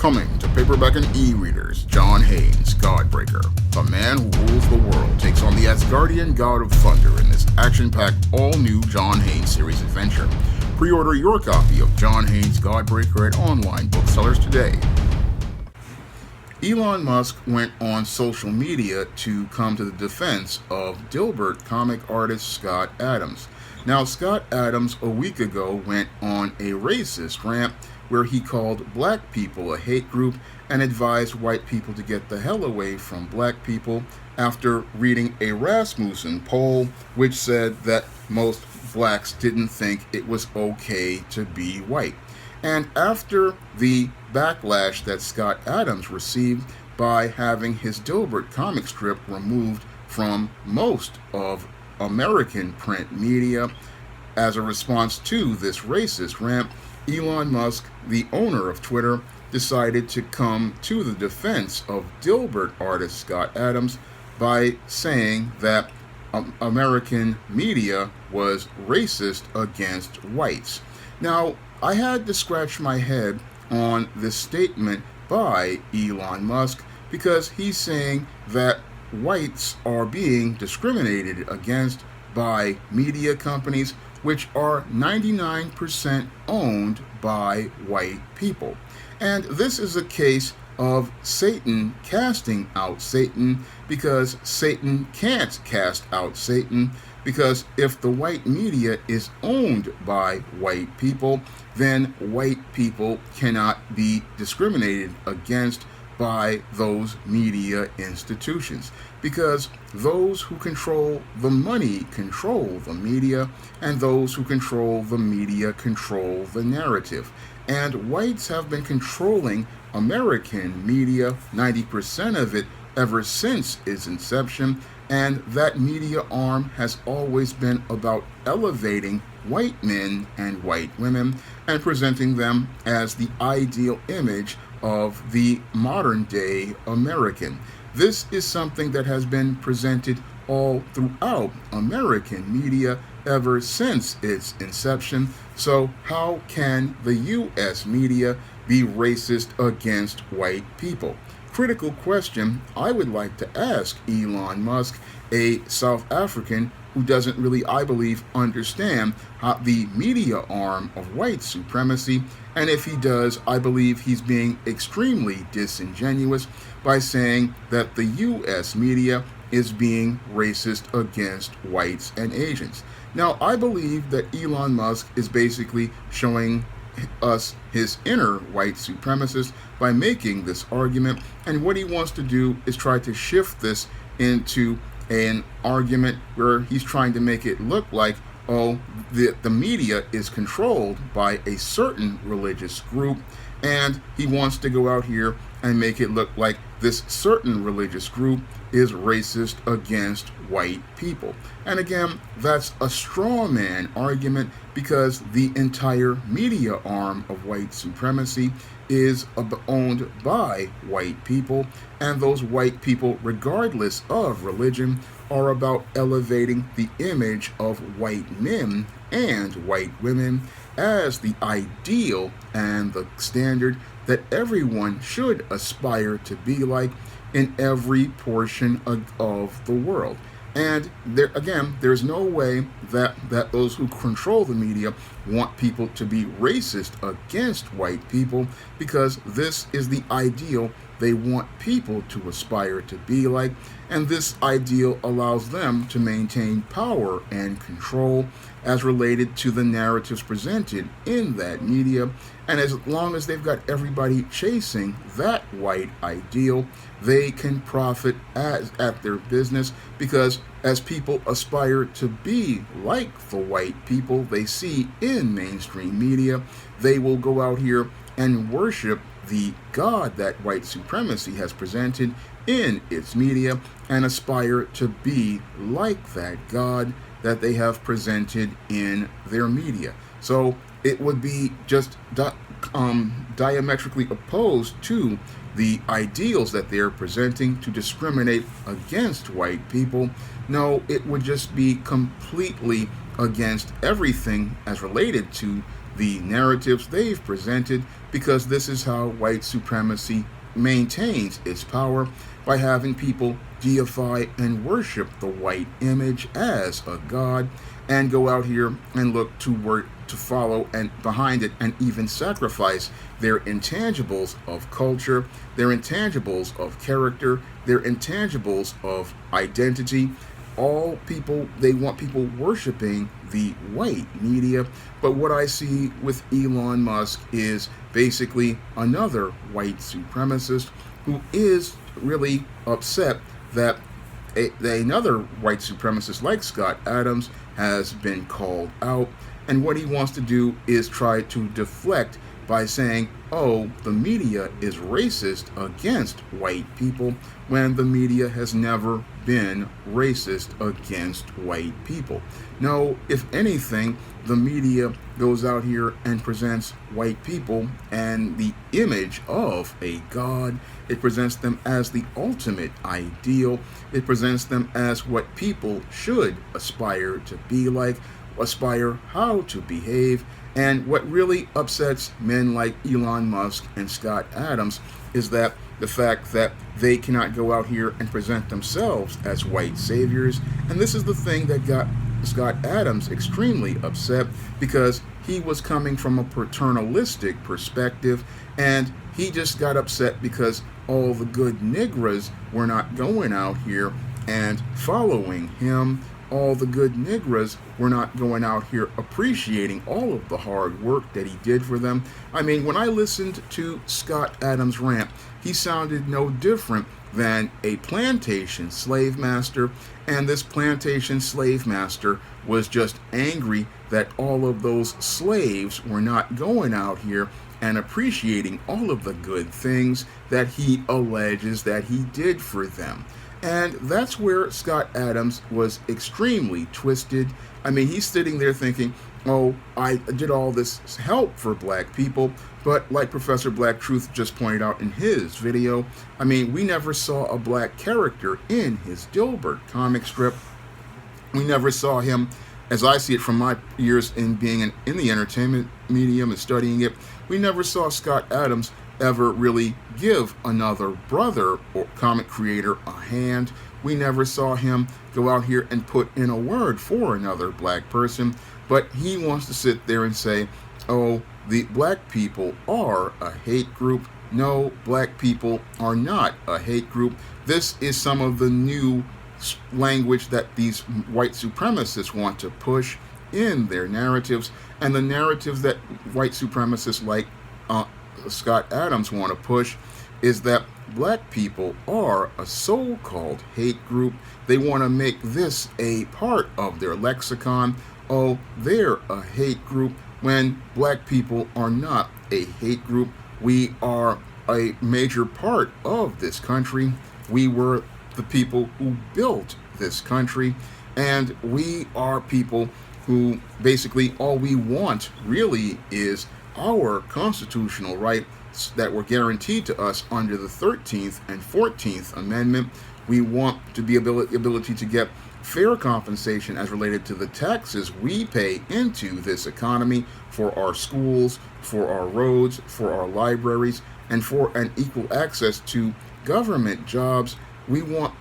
Coming to paperback and e-readers, John Haynes, Godbreaker. The man who rules the world takes on the Asgardian god of thunder in this action-packed, all-new John Haynes series adventure. Pre-order your copy of John Haynes, Godbreaker at online booksellers today. Elon Musk went on social media to come to the defense of Dilbert comic artist Scott Adams. Now, Scott Adams a week ago went on a racist rant where he called black people a hate group and advised white people to get the hell away from black people after reading a Rasmussen poll which said that most blacks didn't think it was okay to be white. And after the backlash that Scott Adams received by having his Dilbert comic strip removed from most of American print media as a response to this racist rant, Elon Musk, the owner of Twitter, decided to come to the defense of Dilbert artist Scott Adams by saying that American media was racist against whites. Now, I had to scratch my head on this statement by Elon Musk because he's saying that whites are being discriminated against by media companies which are 99% owned by white people. And this is a case of Satan casting out Satan because Satan can't cast out Satan, because if the white media is owned by white people, then white people cannot be discriminated against by those media institutions, because those who control the money control the media, and those who control the media control the narrative. And whites have been controlling American media, 90% of it, ever since its inception, and that media arm has always been about elevating white men and white women and presenting them as the ideal image of the modern day American. This is something that has been presented all throughout American media ever since its inception. So how can the U.S. media be racist against white people? Critical question I would like to ask Elon Musk, a South African who doesn't really, I believe, understand how the media arm of white supremacy, and if he does, I believe he's being extremely disingenuous by saying that the U.S. media is being racist against whites and Asians. Now, I believe that Elon Musk is basically showing us his inner white supremacist by making this argument, and what he wants to do is try to shift this into an argument where he's trying to make it look like, oh, the media is controlled by a certain religious group, and he wants to go out here and make it look like this certain religious group is racist against white people. And again, that's a straw man argument because the entire media arm of white supremacy is owned by white people, and those white people, regardless of religion, are about elevating the image of white men and white women as the ideal and the standard that everyone should aspire to be like in every portion of the world. And there again, there's no way that those who control the media want people to be racist against white people, because this is the ideal they want people to aspire to be like, and this ideal allows them to maintain power and control as related to the narratives presented in that media. And as long as they've got everybody chasing that white ideal, they can profit at their business, because as people aspire to be like the white people they see in mainstream media, they will go out here and worship the God that white supremacy has presented in its media and aspire to be like that God that they have presented in their media. So it would be just diametrically opposed to the ideals that they're presenting to discriminate against white people. No, it would just be completely against everything as related to the narratives they've presented, because this is how white supremacy maintains its power, by having people deify and worship the white image as a god, and go out here and look to work to follow and behind it, and even sacrifice their intangibles of culture, their intangibles of character, their intangibles of identity. All people, they want people worshiping the white media. But what I see with Elon Musk is basically another white supremacist who is really upset that another white supremacist like Scott Adams has been called out. And what he wants to do is try to deflect by saying, oh, the media is racist against white people, when the media has never been racist against white people. No, if anything, the media goes out here and presents white people and the image of a god. It presents them as the ultimate ideal. It presents them as what people should aspire to be like, aspire how to behave. And what really upsets men like Elon Musk and Scott Adams is that the fact that they cannot go out here and present themselves as white saviors. And this is the thing that got Scott Adams extremely upset, because he was coming from a paternalistic perspective, and he just got upset because all the good Negras were not going out here and following him. All the good Negras were not going out here appreciating all of the hard work that he did for them. I mean, when I listened to Scott Adams' rant, he sounded no different than a plantation slave master, and this plantation slave master was just angry that all of those slaves were not going out here and appreciating all of the good things that he alleges that he did for them. And that's where Scott Adams was extremely twisted. I mean, he's sitting there thinking, oh, I did all this help for black people. But like Professor Black Truth just pointed out in his video, I mean, we never saw a black character in his Dilbert comic strip. We never saw him, as I see it from my years in being in the entertainment medium and studying it, we never saw Scott Adams ever really give another brother or comic creator a hand. We never saw him go out here and put in a word for another black person. But he wants to sit there and say, oh, the black people are a hate group. No, black people are not a hate group. This is some of the new language that these white supremacists want to push in their narratives, and the narratives that white supremacists like Scott Adams want to push is that black people are a so-called hate group. They want to make this a part of their lexicon. Oh, they're a hate group, when black people are not a hate group. We are a major part of this country. We were the people who built this country, and we are people who basically all we want really is our constitutional rights that were guaranteed to us under the 13th and 14th Amendment. We want to be ability to get fair compensation as related to the taxes we pay into this economy for our schools, for our roads, for our libraries, and for an equal access to government jobs. We want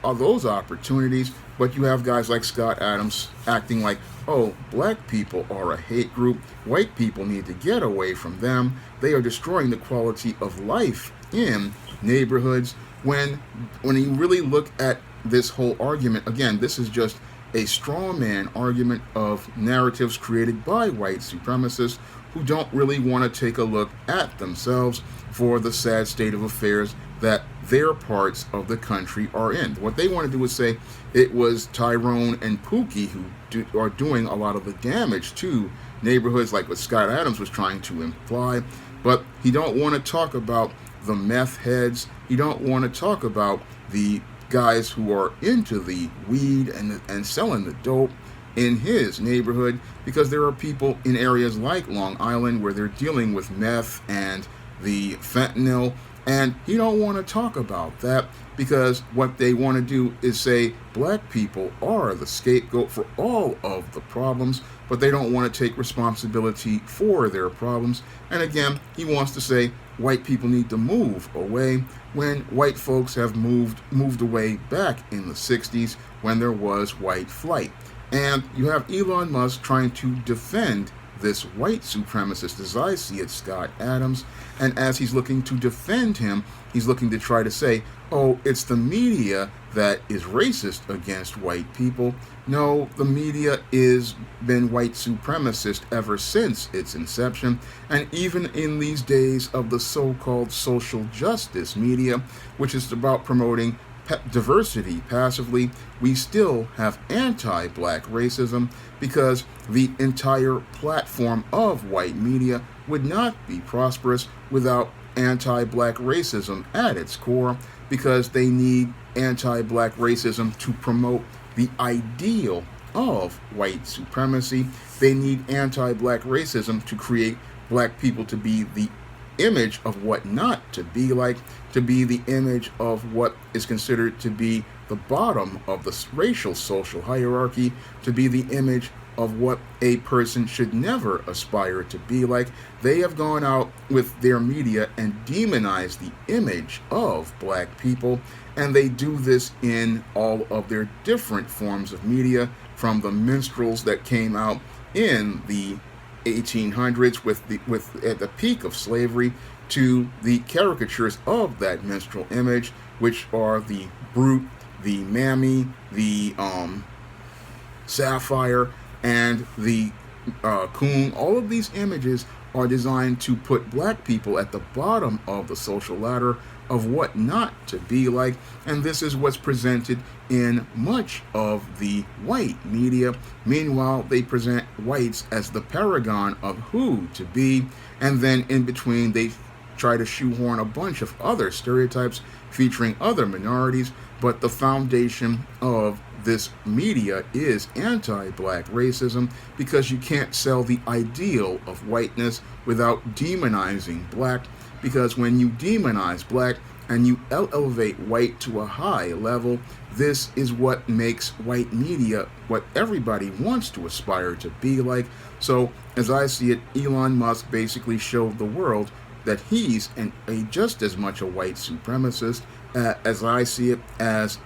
all those opportunities, but you have guys like Scott Adams acting like, oh, black people are a hate group. White people need to get away from them. They are destroying the quality of life in neighborhoods. When you really look at this whole argument, again, this is just a straw man argument of narratives created by white supremacists who don't really want to take a look at themselves for the sad state of affairs that their parts of the country are in. What they want to do is say it was Tyrone and Pookie who are doing a lot of the damage to neighborhoods, like what Scott Adams was trying to imply. But he don't want to talk about the meth heads. He don't want to talk about the guys who are into the weed and selling the dope in his neighborhood, because there are people in areas like Long Island where they're dealing with meth and the fentanyl, And you don't want to talk about that because what they want to do is say black people are the scapegoat for all of the problems, but they don't want to take responsibility for their problems. And again, he wants to say white people need to move away when white folks have moved away back in the 60s when there was white flight. And you have Elon Musk trying to defend this white supremacist, as I see it, Scott Adams. And as he's looking to defend him, he's looking to try to say, oh, it's the media that is racist against white people. No, the media has been white supremacist ever since its inception. And even in these days of the so-called social justice media, which is about promoting diversity passively, we still have anti-black racism because the entire platform of white media would not be prosperous without anti-black racism at its core, because they need anti-black racism to promote the ideal of white supremacy. They need anti-black racism to create black people to be the image of what not to be like, to be the image of what is considered to be the bottom of the racial social hierarchy, to be the image of what a person should never aspire to be like. They have gone out with their media and demonized the image of black people, and they do this in all of their different forms of media, from the minstrels that came out in the 1800s at the peak of slavery, to the caricatures of that minstrel image, which are the brute, the mammy, the sapphire, and the coon. All of these images are designed to put black people at the bottom of the social ladder of what not to be like, and this is what's presented in much of the white media. Meanwhile, they present whites as the paragon of who to be, and then in between they try to shoehorn a bunch of other stereotypes featuring other minorities, but the foundation of this media is anti-black racism, because you can't sell the ideal of whiteness without demonizing black, because when you demonize black and you elevate white to a high level, this is what makes white media what everybody wants to aspire to be like. So as I see it, Elon Musk basically showed the world that he's just as much a white supremacist as I see it as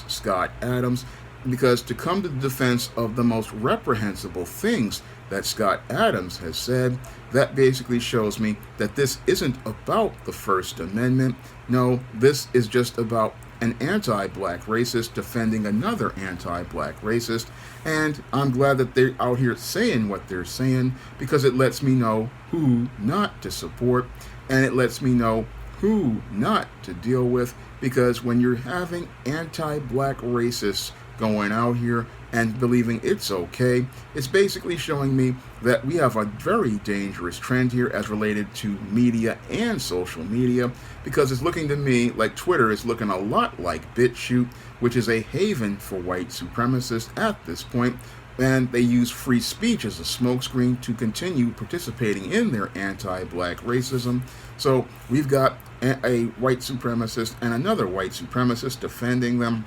Scott Adams, because to come to the defense of the most reprehensible things that Scott Adams has said, that basically shows me that this isn't about the First Amendment. No, this is just about an anti-black racist defending another anti-black racist. And I'm glad that they're out here saying what they're saying, because it lets me know who not to support, and it lets me know who not to deal with, because when you're having anti-black racists going out here and believing it's okay, it's basically showing me that we have a very dangerous trend here as related to media and social media, because it's looking to me like Twitter is looking a lot like BitChute, which is a haven for white supremacists at this point, and they use free speech as a smokescreen to continue participating in their anti-black racism. So we've got a white supremacist and another white supremacist defending them.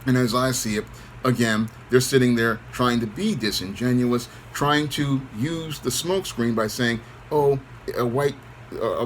And as I see it, again, they're sitting there trying to be disingenuous, trying to use the smokescreen by saying, oh,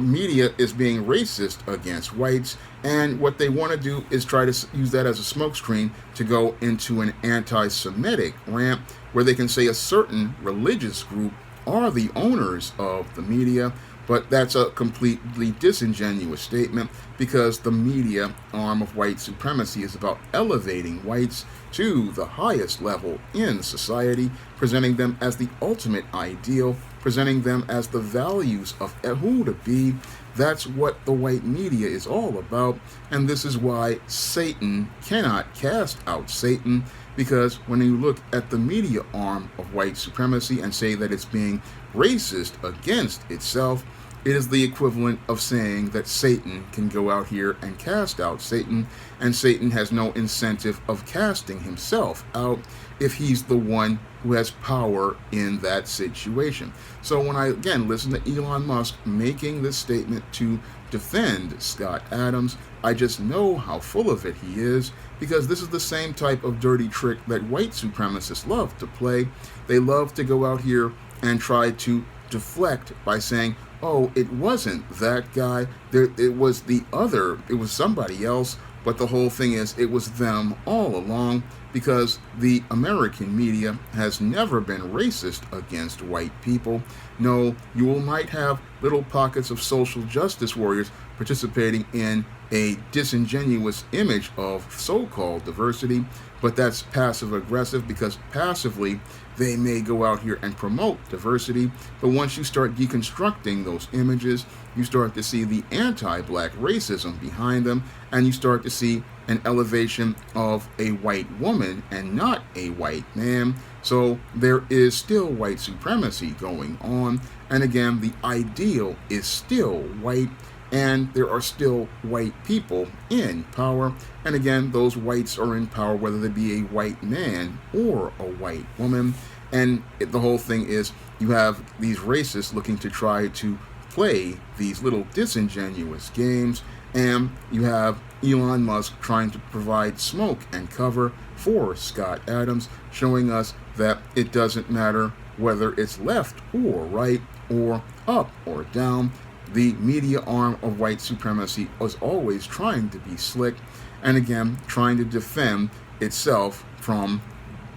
media is being racist against whites. And what they want to do is try to use that as a smokescreen to go into an anti-Semitic rant, where they can say a certain religious group are the owners of the media. But that's a completely disingenuous statement, because the media arm of white supremacy is about elevating whites to the highest level in society, presenting them as the ultimate ideal, presenting them as the values of who to be. That's what the white media is all about, and this is why Satan cannot cast out Satan, because when you look at the media arm of white supremacy and say that it's being racist against itself, it is the equivalent of saying that Satan can go out here and cast out Satan, and Satan has no incentive of casting himself out if he's the one who has power in that situation. So when I, again, listen to Elon Musk making this statement to defend Scott Adams, I just know how full of it he is, because this is the same type of dirty trick that white supremacists love to play. They love to go out here and try to deflect by saying, oh, it wasn't that guy, it was the other, it was somebody else. But the whole thing is, it was them all along, because the American media has never been racist against white people. No, you might have little pockets of social justice warriors participating in a disingenuous image of so-called diversity, but that's passive-aggressive, because passively they may go out here and promote diversity, but once you start deconstructing those images, you start to see the anti-black racism behind them, and you start to see an elevation of a white woman and not a white man. So there is still white supremacy going on, and again, the ideal is still white, and there are still white people in power, and again, those whites are in power whether they be a white man or a white woman. And the whole thing is, you have these racists looking to try to play these little disingenuous games, and you have Elon Musk trying to provide smoke and cover for Scott Adams, showing us that it doesn't matter whether it's left or right or up or down. The media arm of white supremacy was always trying to be slick, and again, trying to defend itself from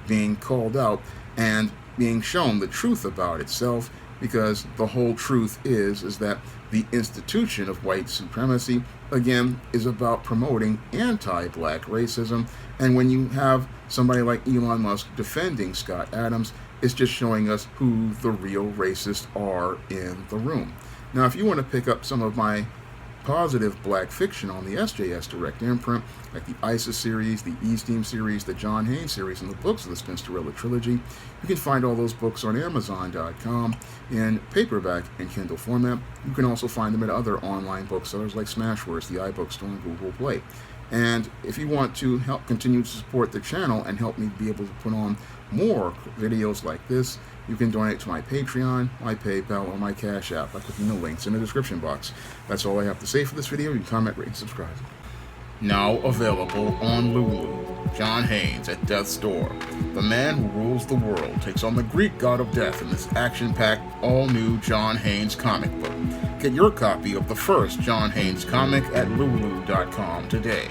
being called out and being shown the truth about itself, because the whole truth is that the institution of white supremacy, again, is about promoting anti-black racism. And when you have somebody like Elon Musk defending Scott Adams, it's just showing us who the real racists are in the room. Now, if you want to pick up some of my positive black fiction on the SJS Direct imprint, like the ISIS series, the E-Steam series, the John Haynes series, and the books of the Spinsterella trilogy, you can find all those books on Amazon.com in paperback and Kindle format. You can also find them at other online booksellers like Smashwords, the iBookstore, and Google Play. And if you want to help continue to support the channel and help me be able to put on more videos like this, you can donate to my Patreon, my PayPal, or my Cash App by clicking the links in the description box. That's all I have to say for this video. You can comment, rate, and subscribe. Now available on Lulu, John Haynes at Death's Door. The man who rules the world takes on the Greek god of death in this action-packed, all-new John Haynes comic book. Get your copy of the first John Haynes comic at Lulu.com today.